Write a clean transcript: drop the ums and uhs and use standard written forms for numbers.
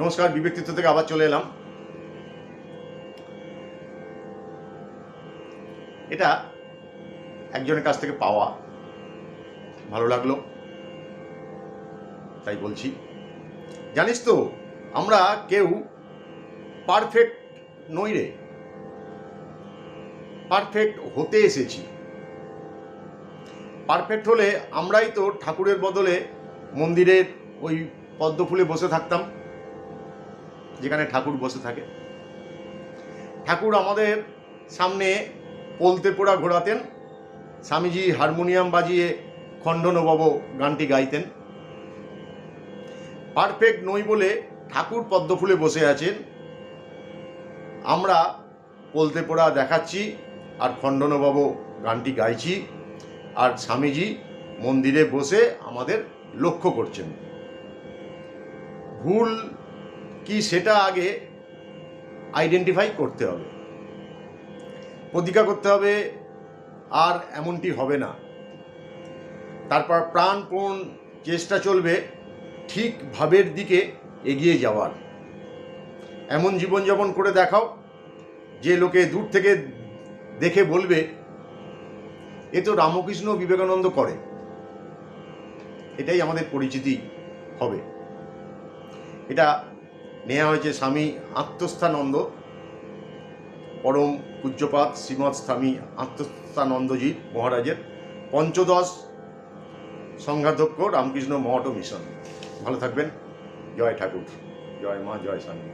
নমস্কার, বিব্যক্তিত্ব থেকে আবার চলে এলাম। এটা একজনের কাছ থেকে পাওয়া, ভালো লাগলো তাই বলছি। জানিস তো, আমরা কেউ পারফেক্ট নই রে, পারফেক্ট হতে এসেছি। পারফেক্ট হলে আমরাই তো ঠাকুরের বদলে মন্দিরের ওই পদ্ম ফুলে বসে থাকতাম, যেখানে ঠাকুর বসে থাকে। ঠাকুর আমাদের সামনে পলতে পোড়া ঘোরাতেন, স্বামীজি হারমোনিয়াম বাজিয়ে খণ্ডনবব গানটি গাইতেন। পারফেক্ট নই বলে ঠাকুর পদ্ম ফুলে বসে আছেন, আমরা পলতে পোড়া দেখাচ্ছি আর খণ্ডনবব গানটি গাইছি, আর স্বামীজি মন্দিরে বসে আমাদের লক্ষ্য করছেন। ভুল কি সেটা আগে আইডেন্টিফাই করতে হবে, প্রতিজ্ঞা করতে হবে আর এমনটি হবে না। তারপর প্রাণপণ চেষ্টা চলবে ঠিক ভাবের দিকে এগিয়ে যাওয়ার। এমন জীবনযাপন করে দেখাও যে লোকে দূর থেকে দেখে বলবে এ তো রামকৃষ্ণ বিবেকানন্দ করে। এটাই আমাদের পরিচিতি হবে। এটা নেওয়া হয়েছে স্বামী আত্মস্থানন্দ, পরম পূজ্যপাদ শ্রীমৎ স্বামী আত্মস্থানন্দজি মহারাজের পঞ্চদশ সংঘাধ্যক্ষ রামকৃষ্ণ মঠ মিশন। ভালো থাকবেন। জয় ঠাকুর, জয় মা, জয় স্বামী।